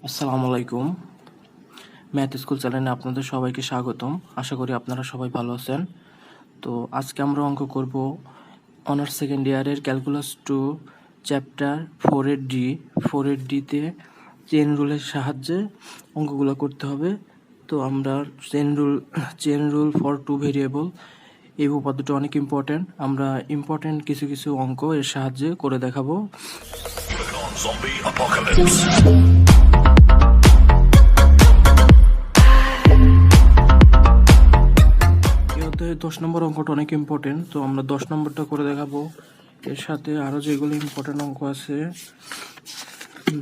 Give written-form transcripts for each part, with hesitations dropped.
আসসালামু আলাইকুম। Math school চ্যানেলে আপনাদের সবাইকে স্বাগতম। আশা করি আপনারা সবাই ভালো আছেন। তো আজকে আমরা অঙ্ক করব অনার্স সেকেন্ড ইয়ারের ক্যালকুলাস 2 চ্যাপ্টার 4 এর ডিতে চেন রুলের সাহায্যে অঙ্কগুলো করতে হবে। তো আমরা চেন রুল ফর 2 ভেরিয়েবল এই উপাদ্যটা অনেক ইম্পর্টেন্ট। আমরা ইম্পর্টেন্ট কিছু অঙ্ক এর সাহায্যে করে দেখাবো। এই 10 নম্বর অঙ্কটা অনেক ইম্পর্টেন্ট, তো আমরা 10 নম্বরটা করে দেখাবো। এর সাথে আরও যেগুলো ইম্পর্টেন্ট অঙ্ক আছে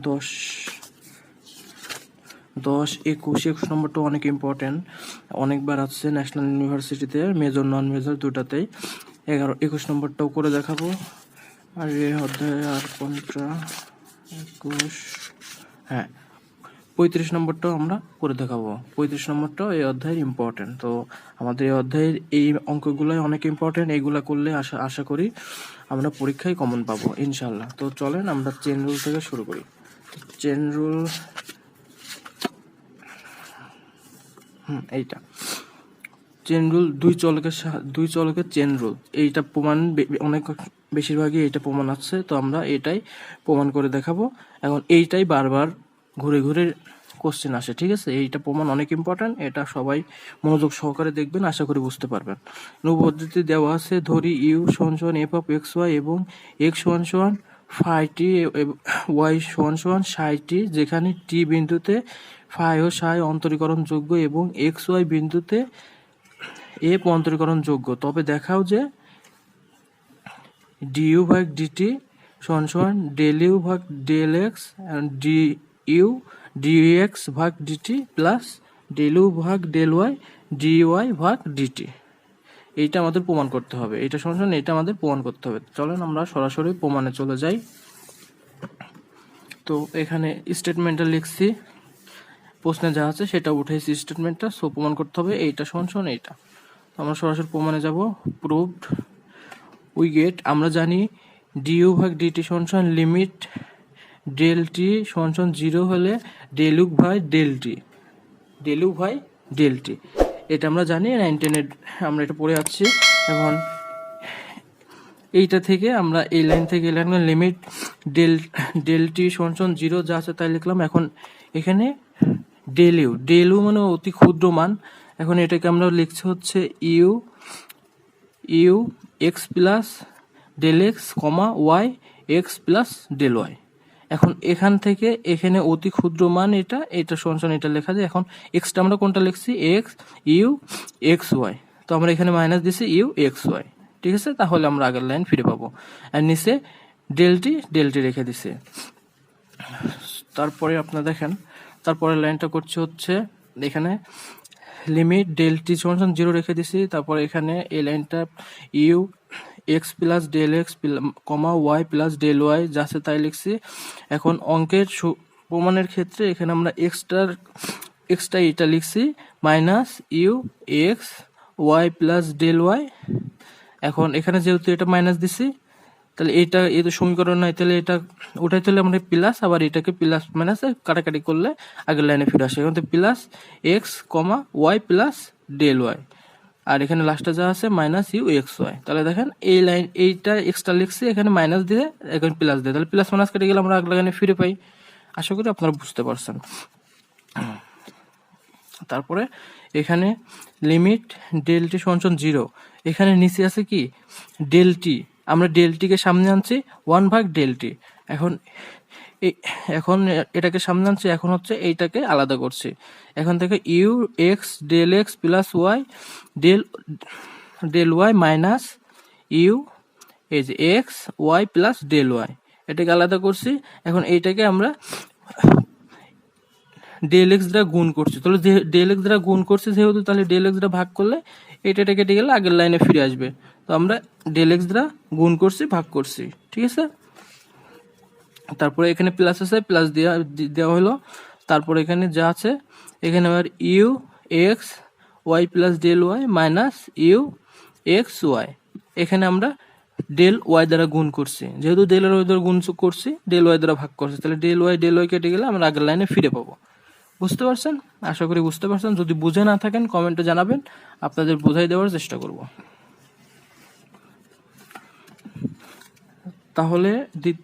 10, 21 নম্বরটা অনেক ইম্পর্টেন্ট, অনেকবার আসছে ন্যাশনাল ইউনিভার্সিটিতে, মেজর নন মেজর দুটাতেই। 21 নম্বরটাও করে দেখাবো। আর এই অধ্যায়ে আর কোনটা 21, হ্যাঁ 35 নম্বরটাও আমরা করে দেখাবো। 35 নম্বরটাও এই অধ্যায়ের ইম্পর্টেন্ট। তো আমাদের এই অধ্যায়ের এই অঙ্কগুলোই অনেক ইম্পর্টেন্ট। এইগুলা করলে আশা করি আমরা পরীক্ষায় কমন পাবো ইনশাল্লাহ। তো চলেন আমরা চেন রুল থেকে শুরু করি। চেন রুল এইটা চেন রুল দুই চলকের চেন রুল, এইটা প্রমাণ অনেক বেশিরভাগই এইটা প্রমাণ আছে। তো আমরা এটাই প্রমাণ করে দেখাবো। এখন এইটাই বারবার ঘুরে ঘুরে কোশ্চেন আসে, ঠিক আছে? এইটা প্রমাণ অনেক ইম্পর্টেন্ট, এটা সবাই মনোযোগ সহকারে দেখবেন, আশা করি বুঝতে পারবেন। পদ্ধতি দেওয়া আছে, ধরি ইউ সমান এফ অফ এক্স ওয়াই এবং এক্স সমান ফাইটি ওয়াই সমান সাইটি, যেখানে টি বিন্দুতে ফাই ও সাই অন্তরীকরণ যোগ্য এবং এক্স ওয়াই বিন্দুতে এফ অন্তরীকরণ যোগ্য। তবে দেখাও যে ডিইউ ভাগ ডিটি সমান ডেল ইউ ভাগ ডেল এক্স ডিইউ ডিএক্স ভাগ ডিটি প্লাস ডেল ইউ ভাগ ডেল ওয়াই ডিওয়াই ভাগ ডিটি। এইটা আমাদের প্রমাণ করতে হবে। এটা সমান এটা আমাদের প্রমাণ করতে হবে। চলেন আমরা সরাসরি প্রমাণে চলে যাই। তো এখানে স্টেটমেন্টটা লিখছি, প্রশ্নে যা আছে সেটা উঠেছি স্টেটমেন্টটা, সো প্রমাণ করতে হবে এইটা সমান এইটা। আমরা সরাসরি প্রমাণে যাব। প্রুভড উই গেট, আমরা জানি ডিইউ ভাগ ডিটি সমান লিমিট ডেল টি সমান 0 হলে ডেল ইউ ভাই ডেল টি, এটা আমরা জানি 9, 10 আমরা এটা পড়ে যাচ্ছি। এখন এইটা থেকে আমরা এই লাইন থেকে লিখলাম লিমিট ডেল টি সমান 0 যা আছে তাই লিখলাম। এখন এখানে ডেল ইউ মানে অতি ক্ষুদ্র মান। এখন এটাকে আমরা লিখছি হচ্ছে u x plus del x comma y x plus del y. এখন এখান থেকে এখানে অতি ক্ষুদ্র মান এটা সমান এটা লেখা যায়। এখন এক্সটা আমরা কোনটা লিখছি, ইউ এক্স ওয়াই, তো আমরা এখানে মাইনাস দিছি ইউ এক্স ওয়াই, ঠিক আছে? তাহলে আমরা আগের লাইন ফিরে পাবো। আর নিচে ডেলটি রেখে দিছে। তারপরে আপনারা দেখেন, তারপরে লাইনটা করছে হচ্ছে এখানে লিমিট ডেলটি সমান 0 রেখে দিছি। তারপরে এখানে এই লাইনটা u x plus del x comma y plus del y যা আছে তাই লিখছি। এখন অঙ্কের প্রমাণের ক্ষেত্রে এখানে আমরা এক্সটা এটা লিখছি minus u x y plus del y. এখন এখানে যেহেতু এটা মাইনাস দিছি, তাহলে এটা সমীকরণ নয়, তাহলে এটা উঠাইতে হলে আমরা প্লাস, আবার এটাকে প্লাস মাইনাস কাটাকাটি করলে আগের লাইনে ফিরে আসে। এখন plus x comma y plus del Y, আর এখানে লাস্টে যা আছে মাইনাস ইউ এক্স ওয়াই। তাহলে দেখেন এই লাইন এইটা এক্সট্রা লিখছি, এখানে মাইনাস দিয়ে এখানে প্লাস দিয়ে, তাহলে প্লাস মাইনাস কেটে গেলে আমরা আগের লাইনে ফিরে পাই। আশা করি আপনারা বুঝতে পারছেন। তারপরে এখানে লিমিট ডেলটি সমান 0, এখানে নিচে আছে কি ডেলটি, আমরা ডেলটিকে সামনে আনছি 1 ভাগ ডেলটি। এখন এটাকে সামনে আনছি, এখন হচ্ছে এইটাকে আলাদা করছি। এখন থেকে u x del x plus y del y minus u এই যে x y plus del y, এটাকে আলাদা করছি। এখন এইটাকে আমরা ডেল এক্স দ্বারা গুণ করছি, তাহলে ডেল এক্স দ্বারা গুণ করছি যেহেতু, তাহলে ডেল এক্স দ্বারা ভাগ করলে এটা কেটে গেলে আগের লাইনে ফিরে আসবে। তো আমরা ডেল এক্স দ্বারা গুণ করছি, ভাগ করছি, ঠিক আছে? তারপরে এখানে প্লাস আছে, প্লাস দেওয়া হলো। তারপরে এখানে যা আছে এখানে আবার u x y plus del y minus u x y, এখানে আমরা ডেল ওয়াই দ্বারা গুণ করছি, যেহেতু ডেল ওয়াই দ্বারা গুণ করছি ডেল ওয়াই দ্বারা ভাগ করছি, তাহলে ডেল ওয়াই কেটে গেলে আমরা আগের লাইনে ফিরে পাবো। বুঝতে পারছেন? আশা করি বুঝতে পারছেন। যদি বুঝে না থাকেন কমেন্টে জানাবেন, আপনাদের বোঝাই দেওয়ার চেষ্টা করব। তাহলে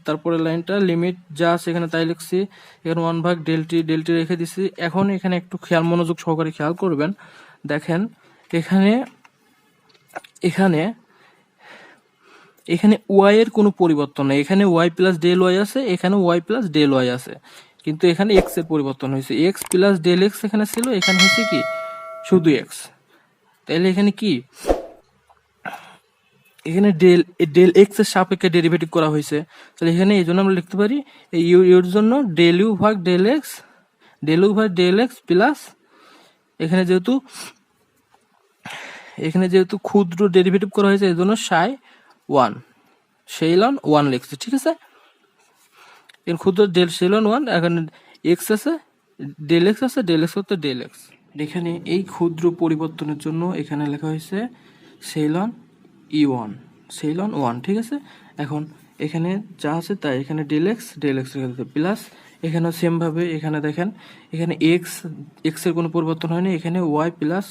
তারপরে লাইনটা লিমিট যা আছে এখানে তাই লিখছি, এখানে 1 ভাগ ডেলটি রেখে দিছি। এখন এখানে একটু খেয়াল মনোযোগ সহকারে খেয়াল করবেন, দেখেন এখানে এখানে এখানে ওয়াই এর কোনো পরিবর্তন নেই, এখানে ওয়াই প্লাস ডেল ওয়াই আছে, এখানে ওয়াই প্লাস ডেল ওয়াই আছে, কিন্তু এখানে এক্স এর পরিবর্তন হয়েছে, এক্স প্লাস ডেল এক্স এখানে ছিল, এখানে হয়েছে কি শুধু এক্স। তাহলে এখানে কি এখানে ডেল এক্স এর সাপেক্ষে ডেরিভেটিভ করা হয়েছে, তাহলে এখানে এই জন্য আমরা লিখতে পারি ইউর জন্য ডেল ইউ ভাগ ডেল এক্স প্লাস এখানে যেহেতু ক্ষুদ্র ডেরিভেটিভ করা হয়েছে এই জন্য সেইলন ওয়ান লিখছে, ঠিক আছে। এর ক্ষুদ্র সেইলন ওয়ান, এখানে এক্স আছে ডেল এক্স আছে, ডেল এক্স হচ্ছে ডেল এক্স। এখানে এই ক্ষুদ্র পরিবর্তনের জন্য এখানে লেখা হয়েছে সেইলন সেইলন ওয়ান, ঠিক আছে। এখন এখানে যা আছে তাই এখানে ডেল এক্স রেখে দিতে প্লাস এখানে সেম ভাবে এখানে দেখেন এখানে এক্স এর কোনো পরিবর্তন হয়নি, এখানে ওয়াই প্লাস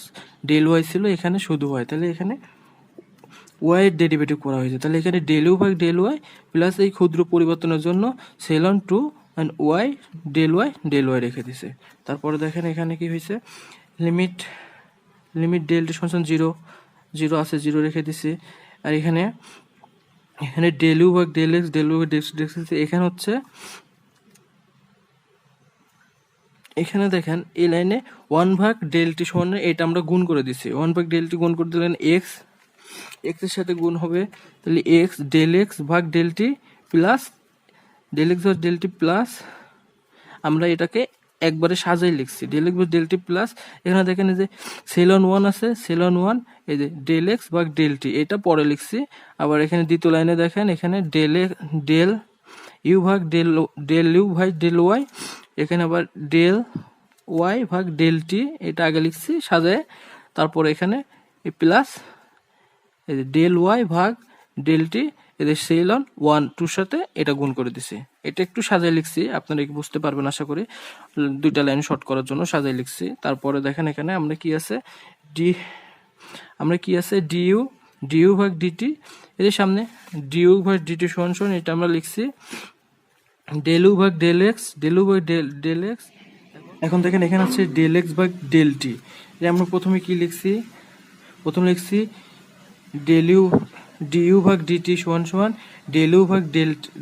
ডেল ওয়াই ছিল, এখানে শুধু ওয়াই, তাহলে এখানে ওয়াই এর ডেরিভেটিভ করা হয়েছে, তাহলে এখানে ডেল ইউ ভাগ ডেল ওয়াই প্লাস এই ক্ষুদ্র পরিবর্তনের জন্য সেলন two and y del y রেখে দিছে। তারপরে দেখেন এখানে কি হয়েছে, লিমিট ডেল টি সমান 0 আছে 0 রেখে দিছি। আর এখানে ডেল ইউ ভাগ ডেল এক্স এখানে হচ্ছে এখানে দেখেন এই লাইনে 1 ভাগ ডেল টি সমান এটা আমরা গুণ করে দিছি, 1 ভাগ ডেল টি গুণ করে দিলেন এক্স এর সাথে গুণ হবে, তাহলে এক্স ডেল এক্স ভাগ del t plus del x ভাগ ডেল টি প্লাস আমরা এটাকে একবারে সাজাই লিখছি ডেল এক্স ভাগ ডেল টি প্লাস এখানে দেখেন এই যে সেলন ওয়ান আছে, সেলন ওয়ান এই যে ডেল এক্স ভাগ ডেল টি এটা পরে লিখছি। আবার এখানে দ্বিতীয় লাইনে দেখেন এখানে ডেল ইউ ভাগ ডেল ইউ ভাগ ডেল ওয়াই, এখানে আবার ডেল ওয়াই ভাগ ডেল টি এটা আগে লিখছি সাজায়, তারপরে এখানে এই প্লাস এই যে ডেল ওয়াই ভাগ ডেল টি এদের সেলন 1-2 সাথে এটা গুণ করে দিছি। এটা একটু সাজাই লিখছি, আপনারা কি বুঝতে পারবেন আশা করি, দুইটা লাইন শর্ট করার জন্য সাজাই লিখছি। তারপরে দেখেন এখানে আমরা কি আছে ডিইউ ভাগ ডিটি, এর সামনে ডিইউ ভাগ ডিটি সমান এটা আমরা লিখছি ডেল ইউ ভাগ ডেল এক্স ডেল এক্স। এখন দেখেন এখানে আছে ডেল এক্স ভাগ ডেল টি, আমরা প্রথমে কি লিখছি, লিখছি ডিইউ ভাগ ডিটি সমান ডেল ইউ ভাগ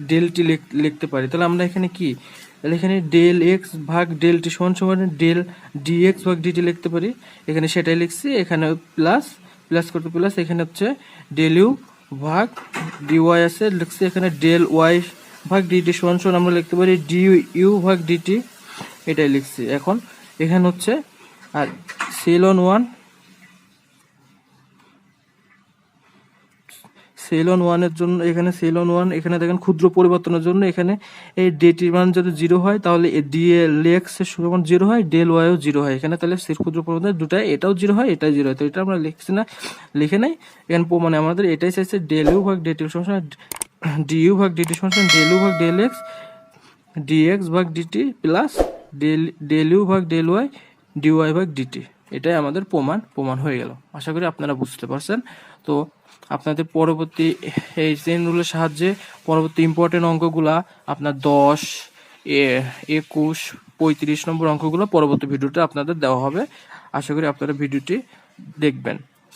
ডেল টি লিখতে পারি। তাহলে আমরা এখানে কি, তাহলে এখানে ডেল এক্স ভাগ ডেল টি সমান ডেল ডি এক্স ভাগ ডিটি লিখতে পারি, এখানে সেটাই লিখছি। এখানে প্লাস করতে প্লাস এখানে হচ্ছে ডেল ইউ ভাগ ডি ওয়াই আছে লিখছি, এখানে ডেল ওয়াই ভাগ ডিটি সমান আমরা লিখতে পারি ডি ইউ ভাগ ডিটি, এটাই লিখছি। এখন এখানে হচ্ছে আর সেলন ওয়ানের জন্য এখানে সেলন ওয়ান এখানে দেখেন ক্ষুদ্র পরিবর্তনের জন্য এখানে এই ডেটির মান যদি 0 হয় তাহলে ডেল এক্স এর সমান 0 হয়, ডেল ওয়াইও 0 হয়, এখানে তাহলে ক্ষুদ্র পরিবর্তন দুটাই এটাও 0 হয় এটাই 0 হয়, তো এটা আমরা লিখছি না, লিখে নাই এখানে প্রমাণে আমাদের এটাই চাইছে ডেল ইউ ভাগ ডেটি সমান ডিইউ ভাগ ডিটি সমান ডেল ইউ ভাগ ডেল এক্স ডিএক্স ভাগ ডিটি প্লাস ডেল ইউ ভাগ ডেল ওয়াই ডিওয়াই ভাগ ডিটি, এটাই আমাদের প্রমাণ হয়ে গেল। আশা করি আপনারা বুঝতে পারছেন। তো আপনাদের পরবর্তী এই চেইন রুলের সাহায্যে পরবর্তী ইম্পর্টেন্ট অঙ্কগুলা আপনার 10, 21, 35 নম্বর অঙ্কগুলো পরবর্তী ভিডিওতে আপনাদের দেওয়া হবে। আশা করি আপনারা ভিডিওটি দেখবেন।